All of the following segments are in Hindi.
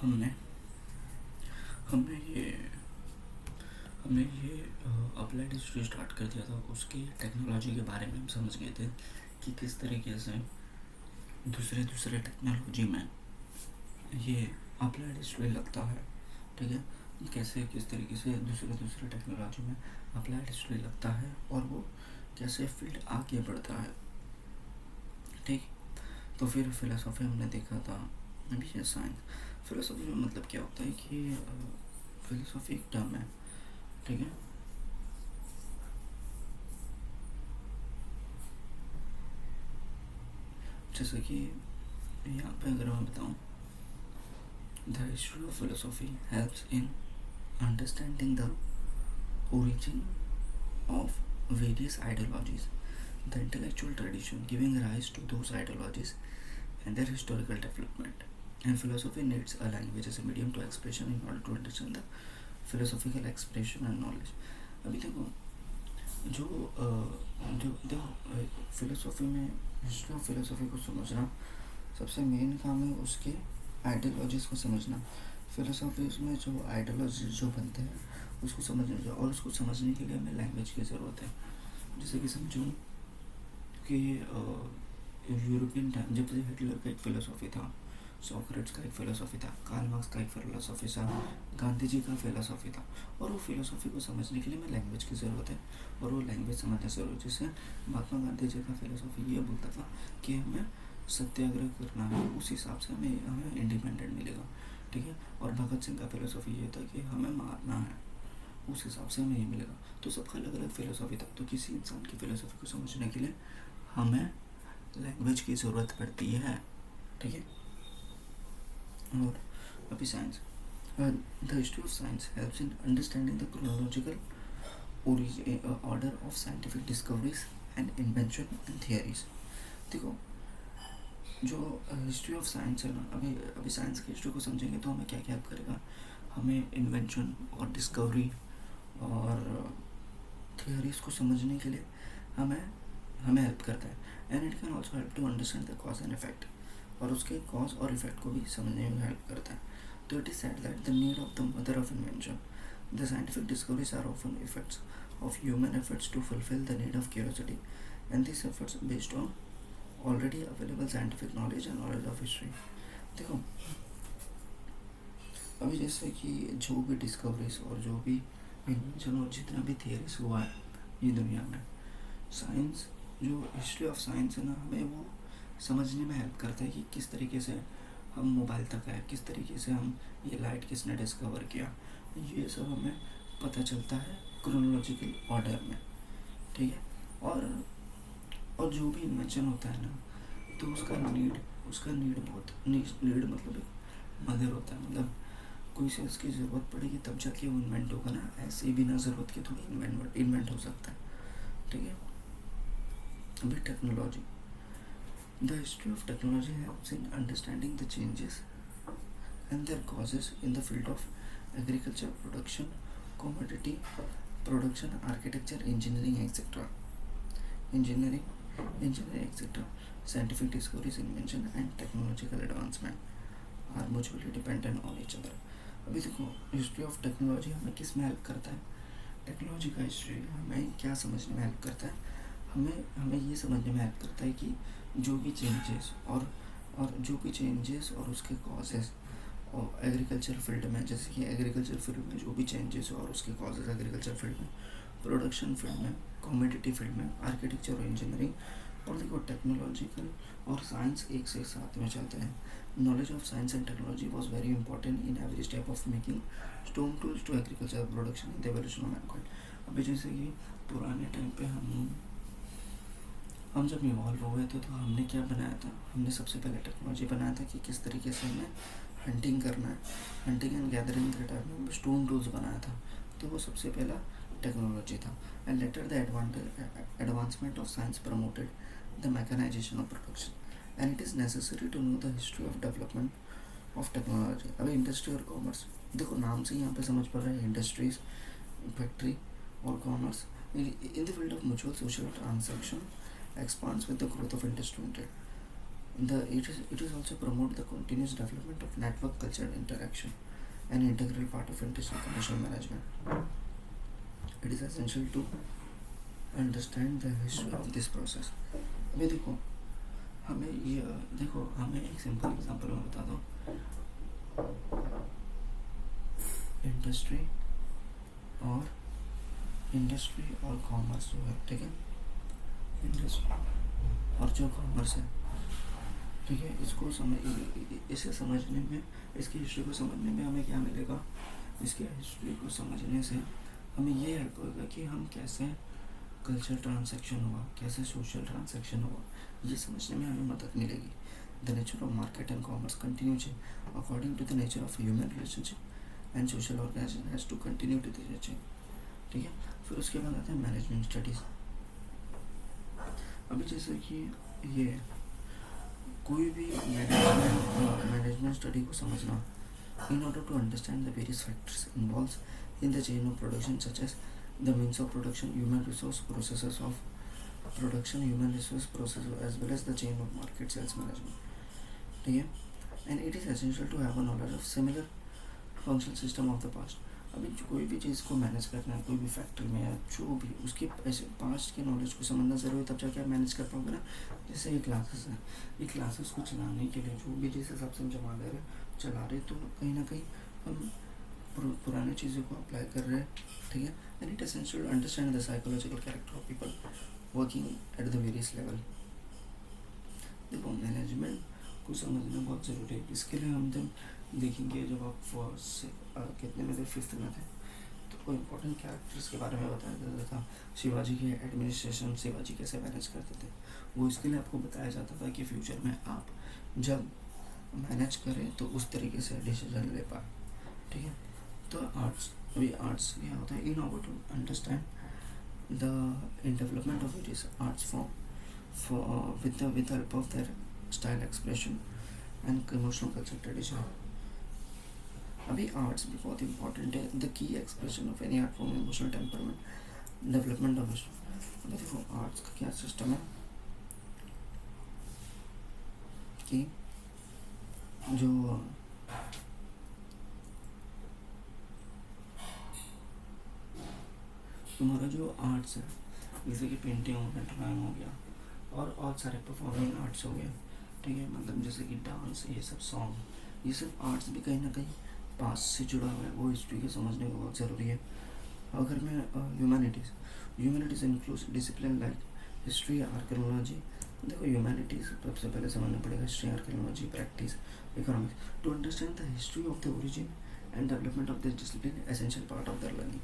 हमने हमने ये हमने ये अप्लाइड हिस्ट्री स्टार्ट कर दिया था। उसकी टेक्नोलॉजी के बारे में हम समझ गए थे कि किस तरीके से दूसरे दूसरे टेक्नोलॉजी में ये अप्लाइड हिस्ट्री लगता है। ठीक है, कैसे किस तरीके से दूसरे दूसरे टेक्नोलॉजी में अप्लाइड हिस्ट्री लगता है और वो कैसे फील्ड आगे बढ़ता है। ठीक, तो फिर फिलोसॉफी हमने देखा था, अभी ये साइंस। फिलोसॉफी में मतलब क्या होता है कि फिलोसॉफी एक टर्म है। ठीक है, जैसे कि यहाँ पे अगर मैं बताऊँ, the history of philosophy helps in understanding the origin of various ideologies, the intellectual tradition giving rise to those ideologies, and their historical development. And philosophy needs a language as a medium to expression in order to understand the philosophical expression and knowledge. अभी देखो, जो जो देखो फिलोसॉफी में हिस्ट्री ऑफ फिलोसॉफी को समझना सबसे मेन काम है, उसके आइडियोलॉजीज़ को समझना। फिलोसॉफी में जो आइडियोलॉजीज जो बनते हैं उसको समझने, और उसको समझने के लिए हमें लैंग्वेज की ज़रूरत है। जैसे कि समझूँ कि यूरोपियन टाइम, जब हिटलर का एक फ़िलोसॉफी था, सोक्रेट्स का एक फ़िलोसॉफी था, कार्ल मार्क्स का एक फ़िलोसॉफी था, गांधी जी का फ़िलोसॉफी था, और वो फ़िलोसॉफी को समझने के लिए हमें लैंग्वेज की ज़रूरत है, और वो लैंग्वेज समझना ज़रूरी है। जैसे महात्मा गांधी जी का फ़िलोसॉफी ये बोलता था कि हमें सत्याग्रह करना है, उस हिसाब से हमें इंडिपेंडेंट मिलेगा। ठीक है, और भगत सिंह का फ़िलोसॉफी ये था कि हमें मारना है, उस हिसाब से हमें ये मिलेगा। तो सबका अलग अलग फ़िलोसॉफी था। तो किसी इंसान की फ़िलोसॉफी को समझने के लिए हमें लैंग्वेज की ज़रूरत पड़ती है। ठीक है, और अभी science, the history of science helps in understanding the chronological order of scientific discoveries and invention and theories. देखो, जो हिस्ट्री ऑफ साइंस है ना, अभी साइंस की हिस्ट्री को समझेंगे तो हमें क्या क्या हेल्प करेगा। हमें इन्वेंशन और डिस्कवरी और थियरीज को समझने के लिए हमें हमें हेल्प करता है। And it can also help to understand the cause and effect, और उसके कॉज और इफेक्ट को भी समझने में हेल्प करता है। तो it is said that the need of the mother of invention, the scientific discoveries are often effects of human efforts to fulfil the need of curiosity, and this efforts based on already available scientific knowledge and knowledge of history. देखो, अभी जैसे कि जो भी डिस्कवरीज और जो भी इन्वेंशन और जितना भी थियरीज हुआ है ये दुनिया में, साइंस, जो हिस्ट्री ऑफ साइंस है ना, हमें वो समझने में हेल्प करता है कि किस तरीके से हम मोबाइल तक आए, किस तरीके से हम ये लाइट किसने डिस्कवर किया, ये सब हमें पता चलता है क्रोनोलॉजिकल ऑर्डर में। ठीक है, और जो भी इन्वेंशन होता है ना, तो उसका नीड बहुत नीड मतलब एक मदर होता है। मतलब कोई से उसकी ज़रूरत पड़ेगी तब जाके वो इन्वेंट होगा ना, ऐसे ही बिना ज़रूरत के थोड़ी इन्वेंट हो सकता है। ठीक है, अभी technology, the history of technology helps in understanding the changes and their causes in the field of agriculture, production, commodity production, architecture, engineering etcetera. engineering etc. Scientific discoveries, invention and technological advancement are mutually dependent on each other. अभी देखो, हिस्ट्री ऑफ टेक्नोलॉजी हमें किस में हेल्प करता है। टेक्नोलॉजी का हिस्ट्री हमें क्या समझने में हेल्प करता है, हमें ये समझने में हेल्प करता है कि जो भी चेंजेस और उसके कॉजेज़, और एग्रीकल्चर फील्ड में, जैसे कि एग्रीकल्चर फील्ड में जो भी चेंजेस और उसके कॉजेज, एग्रीकल्चर फील्ड में, प्रोडक्शन फील्ड में, कमोडिटी फील्ड में, आर्किटेक्चर और इंजीनियरिंग, और देखो टेक्नोलॉजिकल और साइंस एक से साथ में चलते हैं। Knowledge of science and technology was very important in every step of making stone tools to agriculture, production and evolution of mankind. अभी जैसे कि पुराने टाइम पे हम जब इवॉल्व हुए थे तो हमने क्या बनाया था, हमने सबसे पहले टेक्नोलॉजी बनाया था कि किस तरीके से हमें हंटिंग करना है, हंटिंग एंड गैदरिंग के टाइम में स्टोन टूल्स बनाया था। तो वो सबसे पहला टेक्नोलॉजी था। And later the advancement of science promoted the mechanisation of production, and it is necessary to know the history of development of technology. अभी इंडस्ट्री और कॉमर्स, देखो नाम से यहाँ पे समझ पड़ रहा है, इंडस्ट्रीज, फैक्ट्री और commerce in the field of mutual social transaction expands with the growth of industry and trade. It is also promote the continuous development of network culture and interaction, an integral part of international commercial management. It is essential to understand the history of this process. अभी देखो हमें ये देखो हमें एक सिंपल एग्जांपल में बता दो, इंडस्ट्री और कॉमर्स जो है, ठीक है, इंडस्ट्री और जो कॉमर्स है, ठीक है, इसे समझने में, इसकी हिस्ट्री को समझने में हमें क्या मिलेगा, इसकी हिस्ट्री को समझने से हमें ये हेल्प होगा कि हम कैसे कल्चर ट्रांसैक्शन हुआ, कैसे सोशल ट्रांसैक्शन हुआ, ये समझने में हमें मदद मिलेगी. The nature of market and commerce continue change according to the nature of human relationship and social organisation has to continue to this change. ठीक है, फिर उसके बाद आते हैं मैनेजमेंट स्टडीज़. अभी जैसे कि ये कोई भी मैनेजमेंट स्टडी को समझना, in order to understand the various factors involved in the chain of production, such as the means of production, human resource, processes of production, human resource process, as well as the chain of market sales management. ठीक है, and it is essential to have a knowledge of similar functional system of the past. अभी कोई भी चीज़ को मैनेज करना है, कोई भी फैक्ट्री में या जो भी, उसके ऐसे पास्ट के नॉलेज को समझना ज़रूरी, तब जाके आप मैनेज कर पाओगे ना. जैसे ये क्लासेस हैं, ये क्लासेस को चलाने के लिए जो भी जिस हिसाब से हम चला रहे तो कहीं ना कहीं हम पुरानी चीज़ों को अप्लाई कर रहे हैं. ठीक है, and it essential to understand the psychological character of people working at the various level. देखो मैनेजमेंट को समझना बहुत ज़रूरी है. इसके लिए हम जब देखेंगे, जब आप कितने में थे, 5th में थे, तो कोई इंपॉर्टेंट कैरेक्टर्स के बारे में बताया जाता था. शिवाजी के एडमिनिस्ट्रेशन, शिवाजी कैसे मैनेज करते थे, वो इसके लिए आपको बताया जाता था कि फ्यूचर में आप जब मैनेज करें तो उस तरीके से डिसीजन ले पाए. ठीक है, तो आर्ट्स क्या होता है, in order to understand the development of various arts form with the help of their style expression and emotional culture tradition. अभी आर्ट्स भी बहुत इंपॉर्टेंट है. The key expression of any art form, emotional temperament, development of. अभी देखो आर्ट्स का क्या सिस्टम है कि जो तुम्हारा जो आर्ट्स है, जैसे कि पेंटिंग हो गया, ड्राइंग हो गया, और बहुत सारे परफॉर्मिंग आर्ट्स हो गए. ठीक है, मतलब जैसे कि डांस, ये सब सॉन्ग, ये सब आर्ट्स भी कहीं ना कहीं पास से जुड़ा हुआ है. वो हिस्ट्री को समझने को बहुत ज़रूरी है. अगर मैं humanities includes discipline like history, archaeology. देखो ह्यूमैनिटीज़ सबसे पहले समझना पड़ेगा, history, archaeology, practice, economics. To understand the history of the origin and development of this discipline essential part of the learning.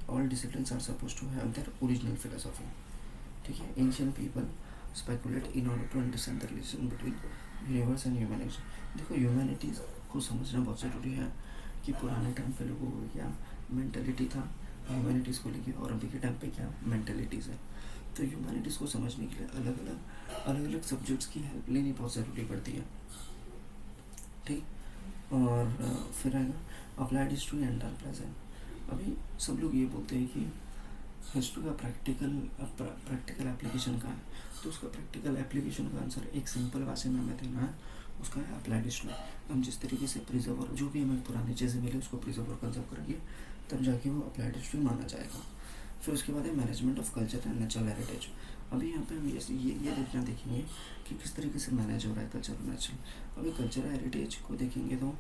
all disciplines are supposed to have their original philosophy. ठीक है, ancient people speculate in order to understand the relation between universe and humanity. देखो ह्यूमैनिटीज़ को समझना बहुत ज़रूरी है कि पुराने टाइम पे लोगों को क्या मेंटलिटी था ह्यूमैनिटीज़ को लेके, और अभी के टाइम पे क्या मेंटलिटीज़ है. तो ह्यूमैनिटीज़ को समझने के लिए अलग अलग सब्जेक्ट्स की हेल्प लेनी बहुत ज़रूरी पड़ती है. ठीक, और फिर आएगा applied history and are present. अभी सब लोग ये बोलते हैं कि हिस्ट्री का प्रैक्टिकल एप्लीकेशन का है, तो उसका प्रैक्टिकल एप्लीकेशन का आंसर एक सिंपल भाषा में हमें देना है, उसका है अप्लाइड हिस्ट्री. हम जिस तरीके से प्रिजर्व और जो भी हमें पुरानी चीज़ें मिले उसको प्रिजर्व और कंजर्व करेंगे, तब जाके वो अप्लाइड हिस्ट्री माना जाएगा. फिर उसके बाद है management of culture and natural heritage. अभी यहाँ पे हम ये देखेंगे कि किस तरीके से मैनेज हो रहा है कल्चर और नेचुरल. अभी कल्चर हेरिटेज को देखेंगे तो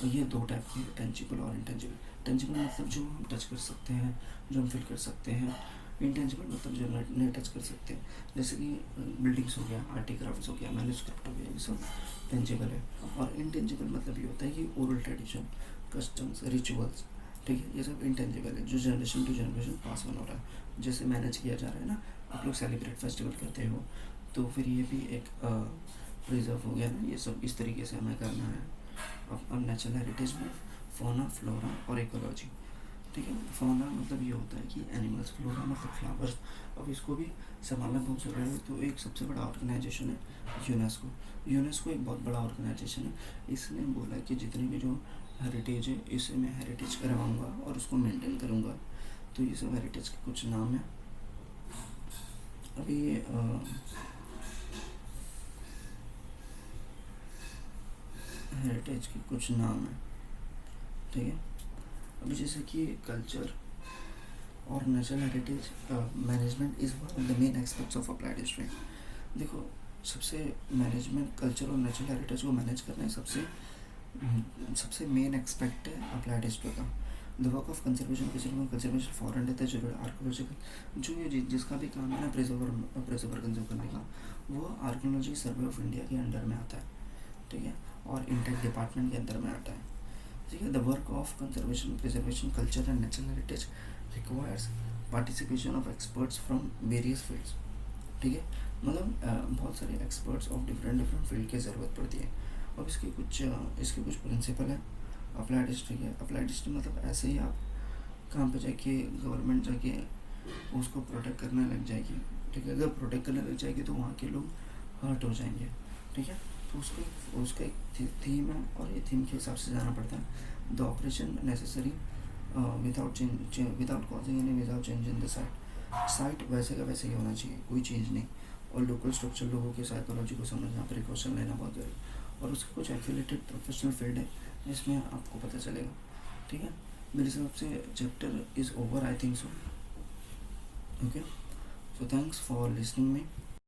ये 2 टाइप के, टेंजिबल और इंटेंजिबल. टेंजिबल मतलब जो हम टच कर सकते हैं, जो हम फील कर सकते हैं. इंटेंजिबल मतलब जो नहीं टच कर सकते, जैसे कि बिल्डिंग्स हो गया, आर्टिक्राफ्ट्स हो गया, मैन्युस्क्रिप्ट हो गया, ये सब टेंजिबल है. और इंटेंजिबल मतलब ये होता है कि ओरल ट्रेडिशन, कस्टम्स, रिचुअल्स. ठीक है, ये सब इंटेंजिबल है, जो generation to generation pass on हो रहा है, जैसे मैनेज किया जा रहा है ना. आप लोग सेलिब्रेट फेस्टिवल करते हो, तो फिर ये भी एक प्रिजर्व हो गया ना. ये सब इस तरीके से हमें करना है. अब नेचुरल हेरिटेज में फौना, फ्लोरा और इकोलॉजी. ठीक है, फौना मतलब ये होता है कि एनिमल्स, फ्लोरा मतलब फ्लावर्स. अब इसको भी संभालना बहुत ज़रूरी है. तो एक सबसे बड़ा ऑर्गेनाइजेशन है यूनेस्को एक बहुत बड़ा ऑर्गेनाइजेशन है. इसने बोला कि जितनी भी जो हेरिटेज है, इसे मैं हेरिटेज करवाऊँगा और उसको मेंटेन करूँगा. तो ये सब हेरिटेज के कुछ नाम हैं. अभी हेरिटेज के कुछ नाम हैं, ठीक है। अभी जैसे कि कल्चर और natural heritage management is one of the main aspects of applied history. देखो, सबसे मैनेजमेंट कल्चर और नेचुरल हेरिटेज को मैनेज करना सबसे मेन एक्सपेक्ट है अप्लाइड हिस्ट्री का। The work of conservation foreign रहता है, जो आर्कोलॉजिकल, जो ये जिसका भी काम है ना प्रिजर्वर कंजर्व करने का, वो आर्कोलॉजी सर्वे ऑफ इंडिया के अंडर में आता है, ठीक है, और इंटेक डिपार्टमेंट के अंदर में आता है, ठीक है। The work of conservation preservation culture and natural heritage requires participation of experts from various fields, ठीक है। मतलब बहुत सारे एक्सपर्ट्स ऑफ डिफरेंट फील्ड की ज़रूरत पड़ती है। अब इसके कुछ प्रिंसिपल हैं अप्लाइड हिस्ट्री के। अप्लाइड हिस्ट्री मतलब ऐसे ही आप कहाँ पे जाके गवर्नमेंट जाके उसको प्रोटेक्ट करने लग जाएगी, ठीक है। अगर प्रोटेक्ट करने लग जाएगी तो वहाँ के लोग हर्ट हो जाएंगे, ठीक है। तो उसका एक थीम है, और ये थीम के हिसाब से जाना पड़ता है। The operation necessary without causing any without change in the site वैसे का वैसे ही होना चाहिए, कोई चेंज नहीं। और लोकल स्ट्रक्चर, लोगों की साइकोलॉजी को समझना, प्रिकॉशन लेना बहुत जरूरी। और उसके कुछ एफिलेटेड प्रोफेशनल फील्ड है जिसमें आपको पता चलेगा, ठीक है। मेरे हिसाब से chapter is over, I think so. Okay, so thanks for listening me.